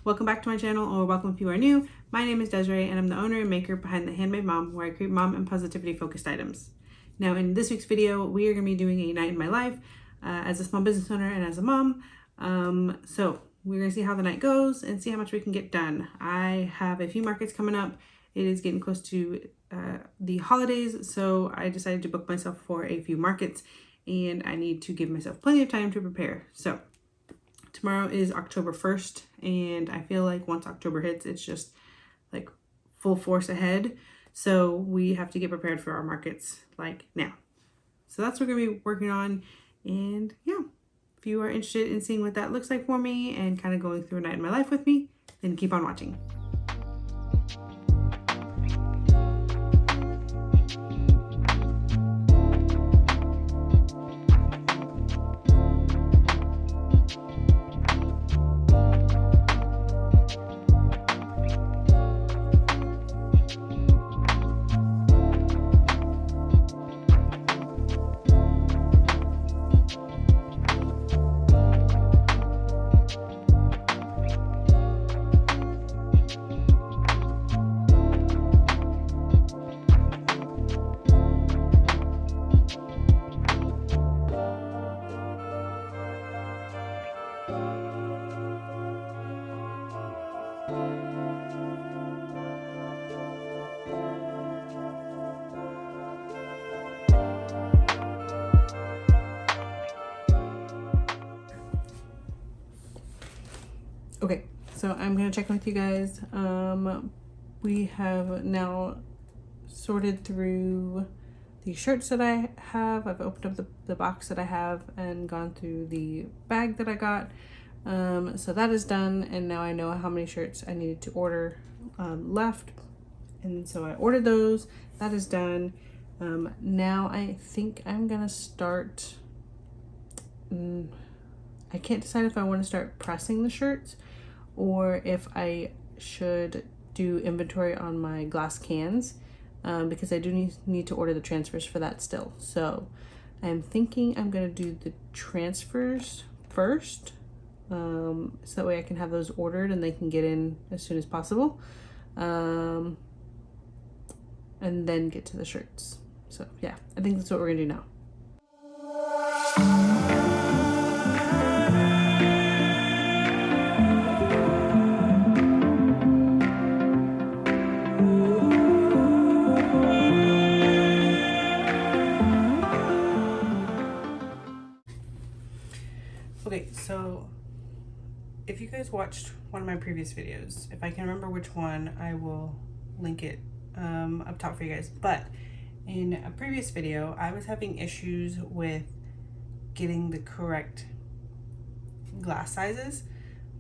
Welcome back to my channel, or welcome if you are new. My name is Desiree and I'm the owner and maker behind The Handmade Mom, where I create mom and positivity focused items. Now in this week's video, we are going to be doing a night in my life as a small business owner and as a mom. So we're going to see how the night goes and see how much we can get done. I have a few markets coming up. It is getting close to the holidays, so I decided to book myself for a few markets and I need to give myself plenty of time to prepare. So tomorrow is October 1st, and I feel like once October hits, it's just like full force ahead. So we have to get prepared for our markets like now. So that's what we're going to be working on. And yeah, if you are interested in seeing what that looks like for me and kind of going through a night in my life with me, then keep on watching. Okay, so I'm gonna check with you guys. We have now sorted through the shirts that I have. I've opened up the box that I have and gone through the bag that I got. So that is done, and now I know how many shirts I needed to order left. And so I ordered those. That is done. Now I think I'm gonna start, I can't decide if I want to start pressing the shirts or if I should do inventory on my glass cans, because I do need to order the transfers for that still. So I'm thinking I'm going to do the transfers first, so that way I can have those ordered and they can get in as soon as possible, and then get to the shirts. So yeah, I think that's what we're going to do now. Okay, so if you guys watched one of my previous videos, if I can remember which one, I will link it up top for you guys. But in a previous video, I was having issues with getting the correct glass sizes.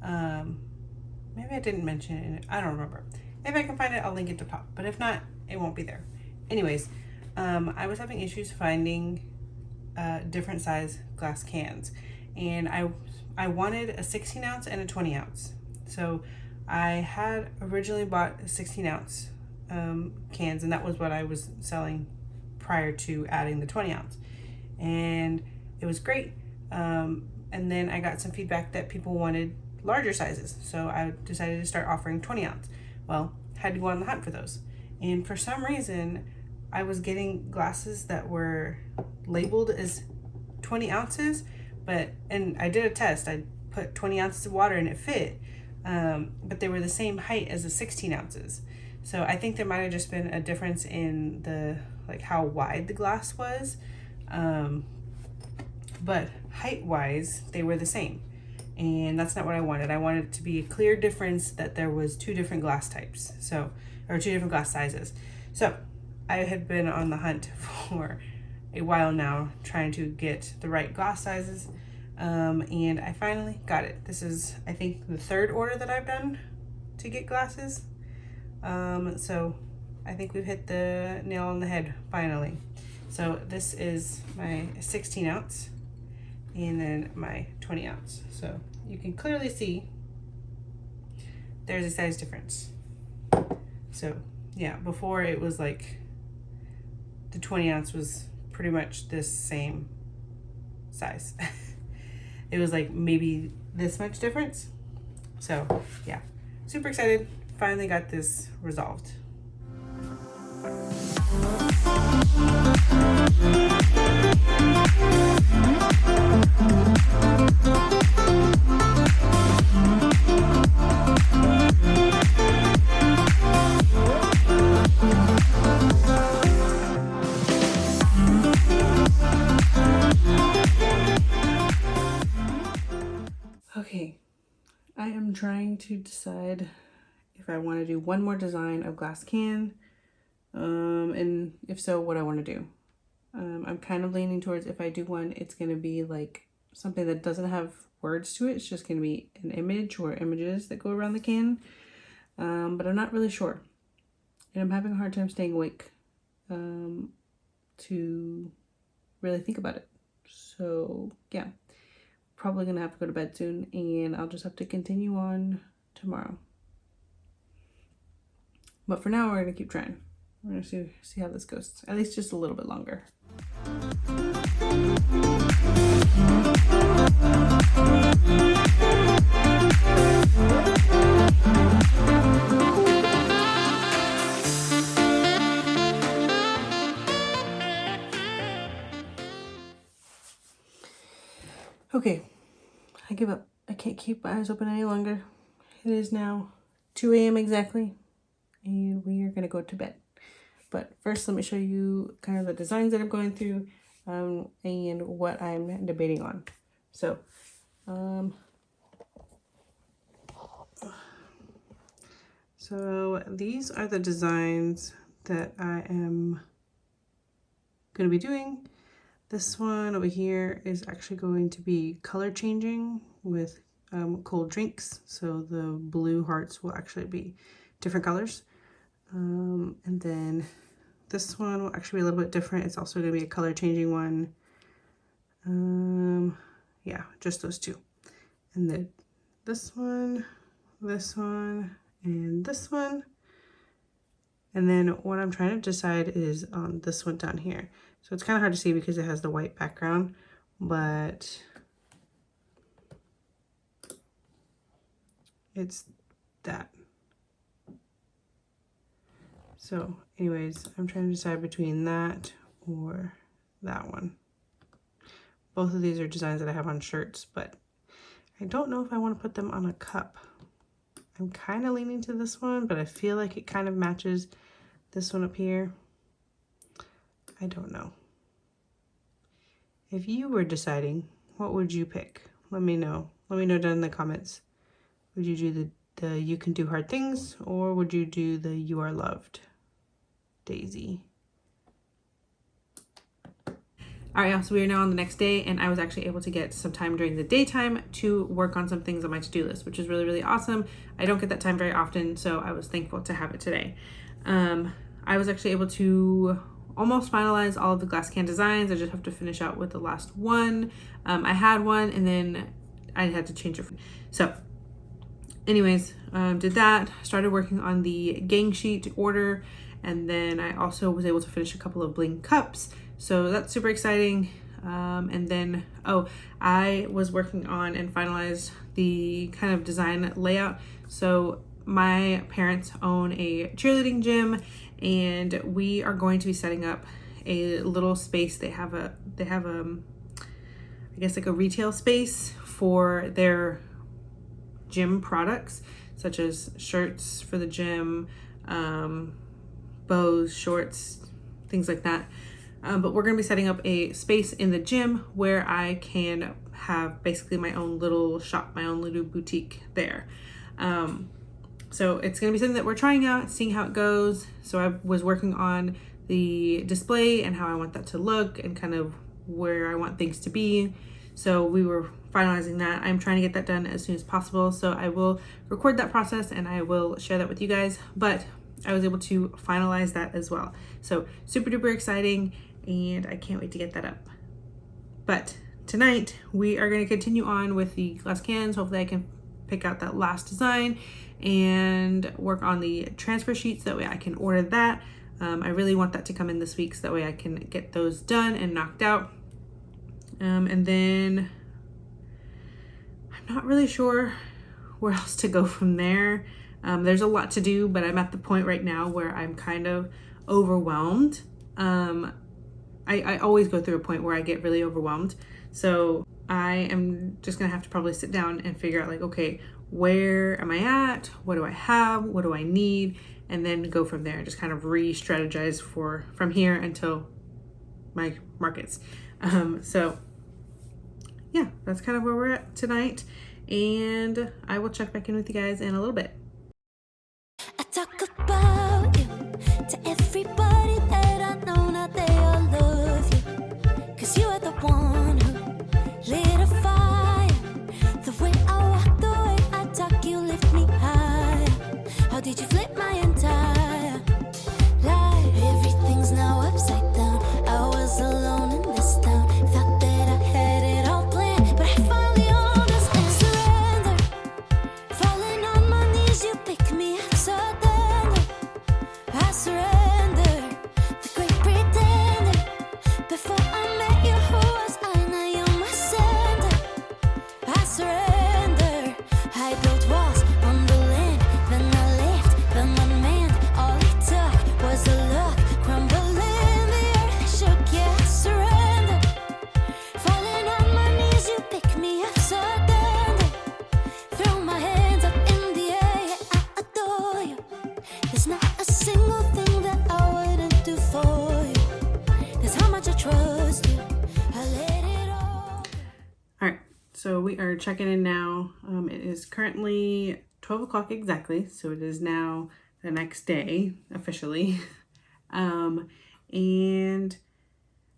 Maybe I didn't mention it, I don't remember. If I can find it, I'll link it to top, but if not, it won't be there. Anyways, I was having issues finding different size glass cans. And I wanted a 16 ounce and a 20 ounce. So I had originally bought a 16 ounce cans, and that was what I was selling prior to adding the 20 ounce. And it was great. And then I got some feedback that people wanted larger sizes. So I decided to start offering 20 ounce. Well, had to go on the hunt for those. And for some reason, I was getting glasses that were labeled as 20 ounces, and I did a test. I put 20 ounces of water and it fit, but they were the same height as the 16 ounces. So I think there might have just been a difference in the, like, how wide the glass was, but height wise, they were the same. And that's not what I wanted. I wanted it to be a clear difference that there was two different glass types, or two different glass sizes. So I had been on the hunt for a while now, trying to get the right glass sizes, and I finally got it. This is, I think, the third order that I've done to get glasses, so I think we've hit the nail on the head finally. So this is my 16 ounce and then my 20 ounce. So you can clearly see there's a size difference. So yeah, before it was like the 20 ounce was pretty much this same size. It was like maybe this much difference. So yeah, super excited. Finally got this resolved. Okay, I am trying to decide if I want to do one more design of glass can, and if so, what I want to do. I'm kind of leaning towards, if I do one, it's going to be like something that doesn't have words to it. It's just going to be an image or images that go around the can, but I'm not really sure. And I'm having a hard time staying awake to really think about it. So yeah, probably going to have to go to bed soon, and I'll just have to continue on tomorrow. But for now, we're going to keep trying. We're going to see how this goes, at least just a little bit longer. Okay, I give up. I can't keep my eyes open any longer. It is now 2 a.m. exactly, and we are going to go to bed. But first, let me show you kind of the designs that I'm going through, and what I'm debating on. So, these are the designs that I am going to be doing. This one over here is actually going to be color changing with cold drinks. So the blue hearts will actually be different colors. And then this one will actually be a little bit different. It's also going to be a color changing one. Yeah, just those two. And then this one, and this one. And then what I'm trying to decide is on this one down here. So it's kind of hard to see because it has the white background, but it's that. So anyways, I'm trying to decide between that or that one. Both of these are designs that I have on shirts, but I don't know if I want to put them on a cup. I'm kind of leaning to this one, but I feel like it kind of matches this one up here. I don't know. If you were deciding, what would you pick? Let me know. Let me know down in the comments. Would you do the you can do hard things, or would you do the you are loved daisy? All right, y'all, so we are now on the next day, and I was actually able to get some time during the daytime to work on some things on my to-do list, which is really, really awesome. I don't get that time very often, so I was thankful to have it today. I was actually able to almost finalize all of the glass can designs. I just have to finish out with the last one. I had one, and then I had to change it. So anyways, did that, started working on the gang sheet order, and then I also was able to finish a couple of bling cups. So that's super exciting. And then, I was working on and finalized the kind of design layout. So my parents own a cheerleading gym, and we are going to be setting up a little space. They have I guess like a retail space for their gym products, such as shirts for the gym, bows, shorts, things like that. But we're going to be setting up a space in the gym where I can have basically my own little shop, my own little boutique there. So it's going to be something that we're trying out, seeing how it goes. So I was working on the display and how I want that to look and kind of where I want things to be. So we were finalizing that. I'm trying to get that done as soon as possible. So I will record that process and I will share that with you guys. But I was able to finalize that as well. So super duper exciting, and I can't wait to get that up. But tonight we are going to continue on with the glass cans. Hopefully I can pick out that last design and work on the transfer sheets. That way I can order that. I really want that to come in this week so that way I can get those done and knocked out. And then I'm not really sure where else to go from there. There's a lot to do, but I'm at the point right now where I'm kind of overwhelmed. I always go through a point where I get really overwhelmed. So I am just gonna have to probably sit down and figure out like, okay, where am I at? What do I have? What do I need? And then go from there, just kind of re-strategize from here until my markets. So yeah, that's kind of where we're at tonight. And I will check back in with you guys in a little bit. I talk about you to everybody that I know, now they all love you. Cause you are the one who lit a fire. The way I walk, the way I talk, you lift me high. How did you flip my entire life? Everything's now upside down. I was alone in this town. Thought that I had it all planned, but I finally understand. Surrender. Falling on my knees, you pick me up so tender. I surrender. The great pretender. Before I met you, who was I? Now you're my center. I surrender. I built walls on the land, then I left, then my man. All it took was a look, crumbling the earth shook. Yeah, I surrender. Falling on my knees, you pick me up so tender. Throw my hands up in the air, yeah, I adore you. There's not a single thing that I wouldn't do for you. That's how much I trust you. I let it all. All right, so we are checking in now. It is currently 12 o'clock exactly, so it is now the next day officially. And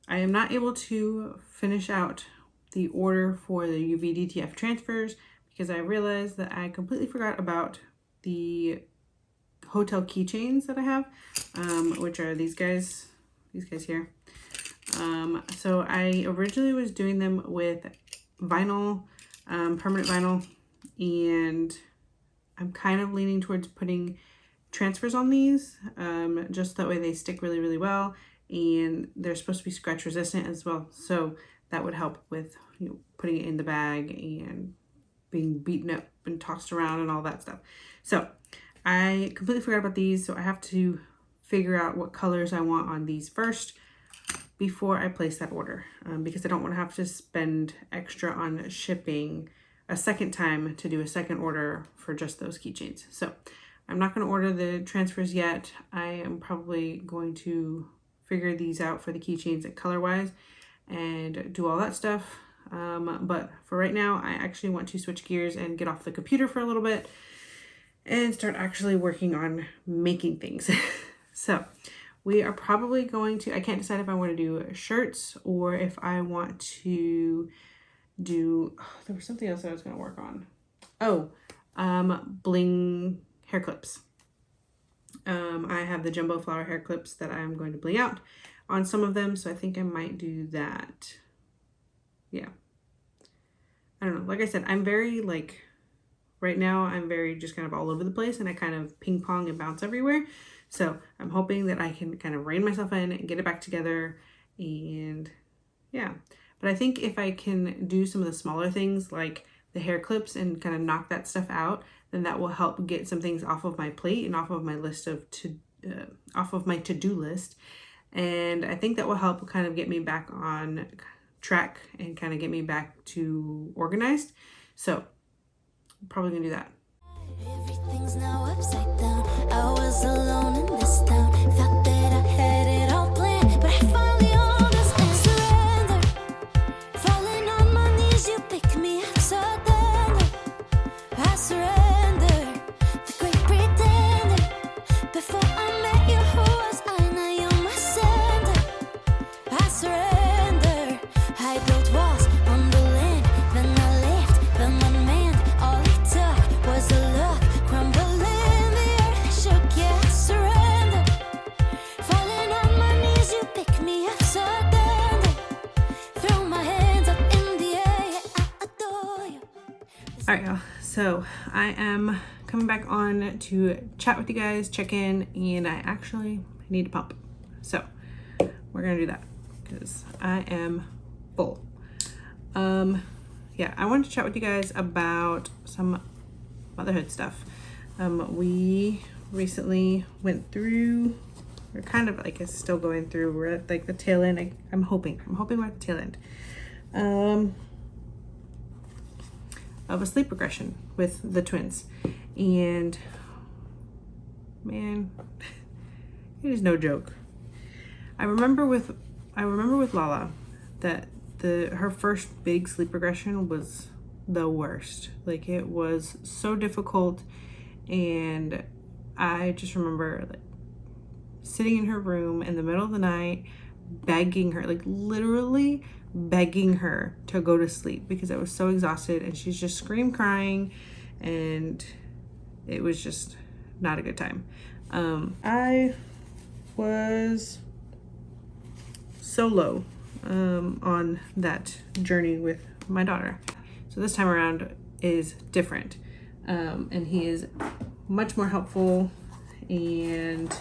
I am not able to finish out the order for the UVDTF transfers because I realized that I completely forgot about the hotel keychains that I have, which are these guys here. So I originally was doing them with vinyl, permanent vinyl, and I'm kind of leaning towards putting transfers on these, just that way they stick really, really well, and they're supposed to be scratch resistant as well. So that would help with, you know, putting it in the bag and being beaten up and tossed around and all that stuff. So I completely forgot about these, so I have to figure out what colors I want on these first before I place that order, because I don't want to have to spend extra on shipping a second time to do a second order for just those keychains. So I'm not going to order the transfers yet. I am probably going to figure these out for the keychains color wise and do all that stuff. But for right now, I actually want to switch gears and get off the computer for a little bit and start actually working on making things. So we are probably going to, I can't decide if I want to do shirts or if I want to do, there was something else I was going to work on. Oh, bling hair clips. I have the jumbo flower hair clips that I'm going to bling out on some of them, so I think I might do that. Yeah. I don't know. Like I said, I'm very like, right now I'm very just kind of all over the place and I kind of ping pong and bounce everywhere. So I'm hoping that I can kind of rein myself in and get it back together, and yeah. But I think if I can do some of the smaller things like the hair clips and kind of knock that stuff out, then that will help get some things off of my plate and off of my list of off of my to-do list. And I think that will help kind of get me back on track and kind of get me back to organized. So I'm probably gonna do that. Everything's now upside down. I was alone in this town. Thought that I had it all planned, but I finally understand. Surrender. Falling on my knees, you pick me up so tender. I surrender. The great pretender. Before I met you, who was I? Now you're my center. I surrender. I built walls on the land, then I left, then my man. All it took was a look, crumbling the earth shook. Yeah, I surrender. Falling on my knees, you pick me up so tender. Throw my hands up in the air, yeah, I adore you. All right, y'all. So I am coming back on to chat with you guys, check in, and I actually need to pump. So we're gonna do that because I am full. Yeah, I wanted to chat with you guys about some motherhood stuff. We recently went through, we're kind of, I guess, still going through, we're at like the tail end. I'm hoping we're at the tail end of a sleep regression with the twins. And man, it is no joke. I remember with Lala that her first big sleep regression was the worst. Like, it was so difficult, and I just remember like sitting in her room in the middle of the night, begging her, like literally begging her to go to sleep because I was so exhausted, and she's just crying, and it was just not a good time. I was so low on that journey with my daughter. So this time around is different, and he is much more helpful, and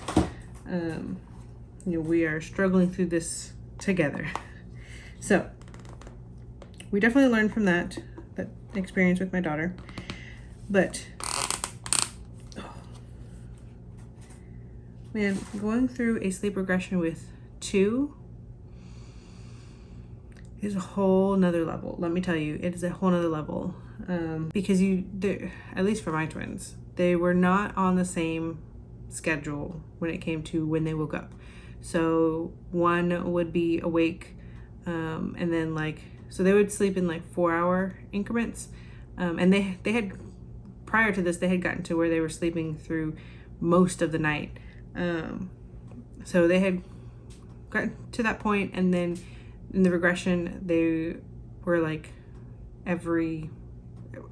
we are struggling through this together. So we definitely learned from that experience with my daughter, but man, going through a sleep regression with 2 is a whole nother level. Let me tell you, it is a whole nother level. Because at least for my twins, they were not on the same schedule when it came to when they woke up. So one would be awake, and then so they would sleep in 4-hour increments. And they had, prior to this, they had gotten to where they were sleeping through most of the night. So they had gotten to that point, and then in the regression, they were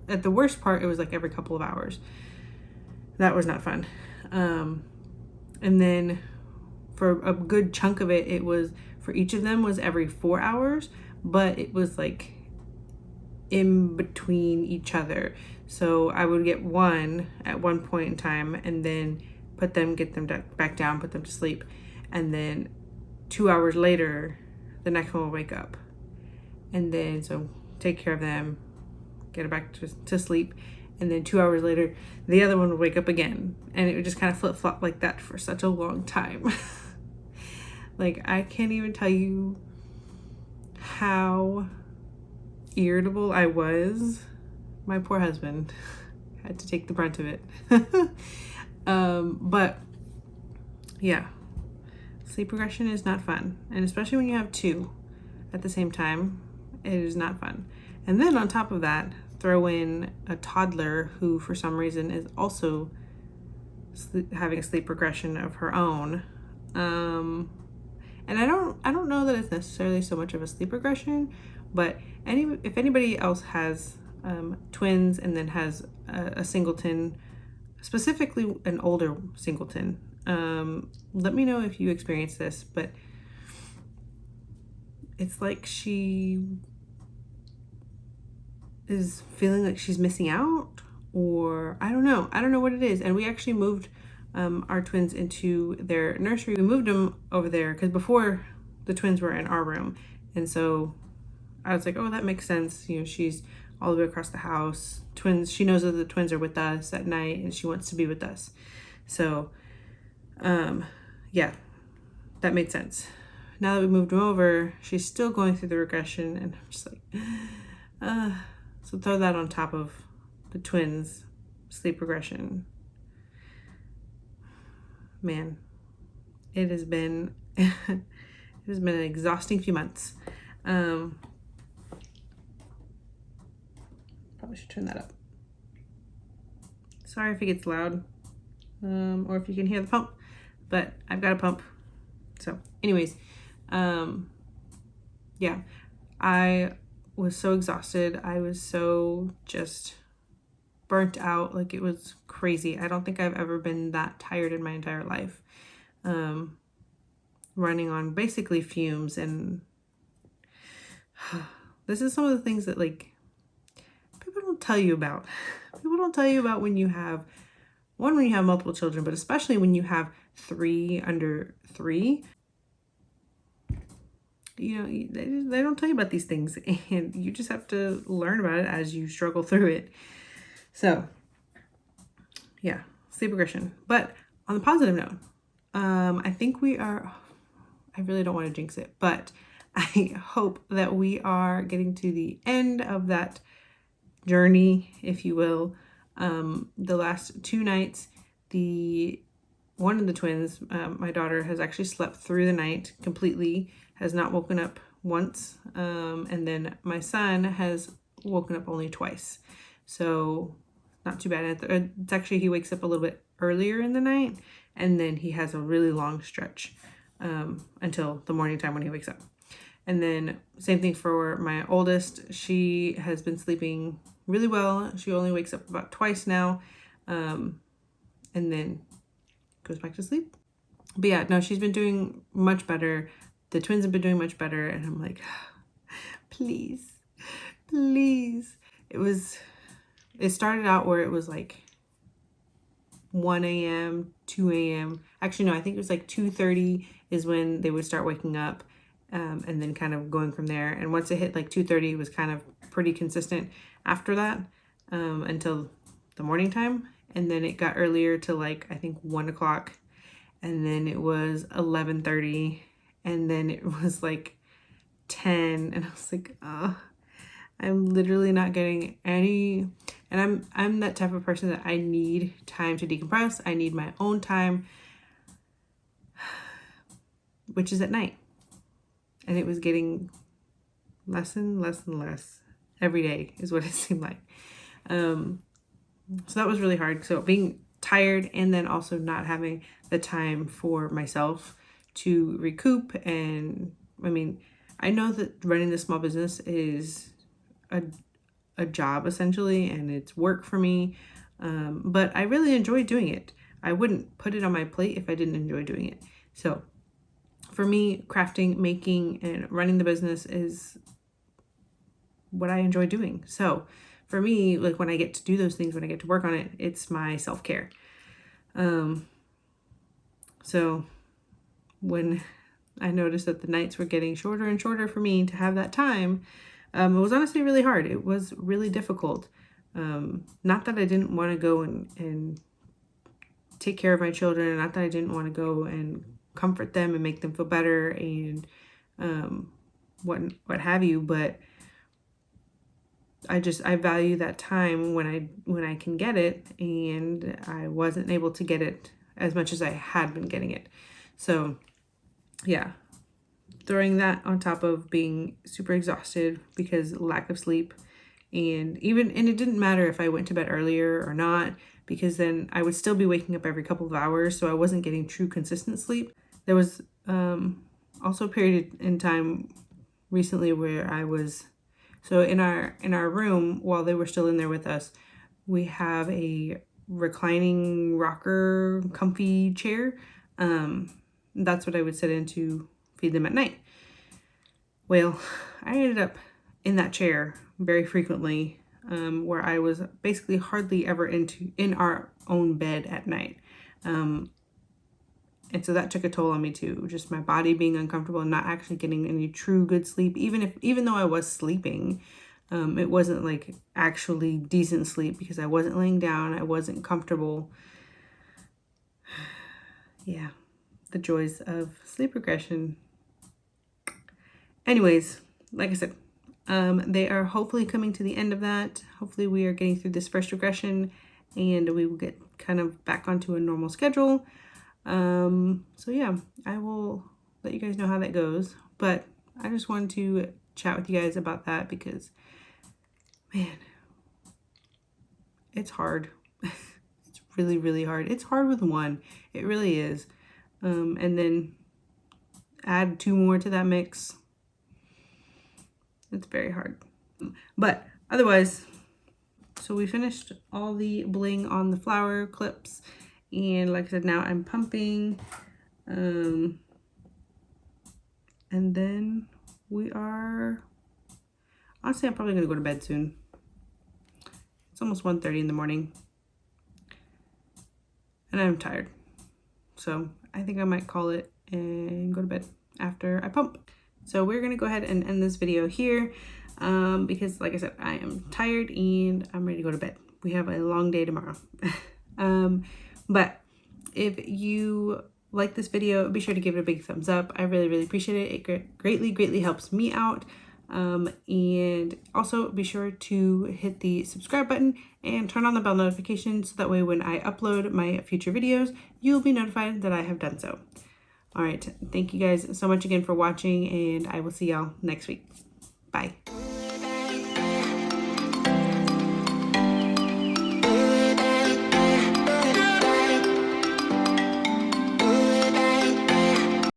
at the worst part, it was every couple of hours. That was not fun. And then for a good chunk of it, it was, for each of them was every 4 hours, but it was in between each other. So I would get one at one point in time, and then get them back down, put them to sleep. And then 2 hours later, the next one will wake up. And then, so take care of them, get it back to sleep. And then 2 hours later, the other one would wake up again. And it would just kind of flip-flop like that for such a long time. I can't even tell you how irritable I was. My poor husband had to take the brunt of it. But yeah, sleep regression is not fun. And especially when you have 2 at the same time, it is not fun. And then on top of that, throw in a toddler who for some reason is also having a sleep regression of her own. And I don't know that it's necessarily so much of a sleep regression, but if anybody else has twins and then has a singleton, specifically an older singleton, let me know if you experience this. But it's like she is feeling like she's missing out, or I don't know what it is. And we actually moved our twins into their nursery. We moved them over there because before the twins were in our room, and so I was like, oh, that makes sense. She's all the way across the house. Twins, she knows that the twins are with us at night, and she wants to be with us. So yeah, that made sense. Now that we moved them over, she's still going through the regression, and I'm just like, so throw that on top of the twins' sleep regression. Man, it has been an exhausting few months. Probably should turn that up. Sorry if it gets loud, or if you can hear the pump, but I've got a pump. So anyways, yeah, I was so exhausted. I was so just burnt out. It was crazy. I don't think I've ever been that tired in my entire life. Running on basically fumes. And this is some of the things that people don't tell you about. People don't tell you about when you have multiple children, but especially when you have 3 under 3. They don't tell you about these things, and you just have to learn about it as you struggle through it. So yeah, sleep regression. But on the positive note, I think we are, I really don't want to jinx it, but I hope that we are getting to the end of that journey, if you will. The last 2 nights, one of the twins, my daughter, has actually slept through the night completely, has not woken up once. And then my son has woken up only twice. So not too bad. It's actually, he wakes up a little bit earlier in the night, and then he has a really long stretch until the morning time when he wakes up. And then same thing for my oldest. She has been sleeping really well. She only wakes up about twice now, and then goes back to sleep. But yeah, no, she's been doing much better. The twins have been doing much better, and I'm like, please, please. It started out where it was like 1 a.m., 2 a.m. Actually, no, I think it was like 2:30 is when they would start waking up, and then kind of going from there. And once it hit like 2:30, it was kind of pretty consistent after that, until the morning time. And then it got earlier to like, I think 1 o'clock, and then it was 11:30, and then it was like 10, and I was like, I'm literally not getting any. And I'm that type of person that I need time to decompress. I need my own time, which is at night. And it was getting less and less and less every day is what it seemed like. So that was really hard. So being tired, and then also not having the time for myself to recoup. And I mean, I know that running this small business is a job essentially, and it's work for me. But I really enjoy doing it. I wouldn't put it on my plate if I didn't enjoy doing it. So for me, crafting, making, and running the business is what I enjoy doing. So for me, like when I get to do those things, when I get to work on it, it's my self-care. So when I noticed that the nights were getting shorter and shorter for me to have that time, it was honestly really hard. It was really difficult. Not that I didn't want to go and take care of my children, not that I didn't want to go and comfort them and make them feel better and what have you, but I value that time when I can get it, and I wasn't able to get it as much as I had been getting it. So yeah, throwing that on top of being super exhausted because lack of sleep, and it didn't matter if I went to bed earlier or not, because then I would still be waking up every couple of hours, so I wasn't getting true consistent sleep. There was also a period in time recently where I was, so in our room, while they were still in there with us, we have a reclining rocker comfy chair. That's what I would sit in to feed them at night. Well, I ended up in that chair very frequently, where I was basically hardly ever in our own bed at night. And so that took a toll on me too, just my body being uncomfortable and not actually getting any true good sleep. Even though I was sleeping, it wasn't like actually decent sleep because I wasn't laying down, I wasn't comfortable. Yeah, the joys of sleep regression. Anyways, like I said, they are hopefully coming to the end of that. Hopefully we are getting through this first regression, and we will get kind of back onto a normal schedule. So yeah, I will let you guys know how that goes, but I just wanted to chat with you guys about that because, man, it's hard. It's really, really hard. It's hard with one. It really is. And then add 2 more to that mix. It's very hard. But otherwise, so we finished all the bling on the flower clips. And like I said, now I'm pumping. And then we are, honestly, I'm probably going to go to bed soon. It's almost 1:30 in the morning. And I'm tired. So I think I might call it and go to bed after I pump. So we're going to go ahead and end this video here. Because like I said, I am tired and I'm ready to go to bed. We have a long day tomorrow. But if you like this video, be sure to give it a big thumbs up. I really, really appreciate it. It greatly helps me out. And also be sure to hit the subscribe button and turn on the bell notification so that way when I upload my future videos, you'll be notified that I have done so. All right, thank you guys so much again for watching, and I will see y'all next week. Bye.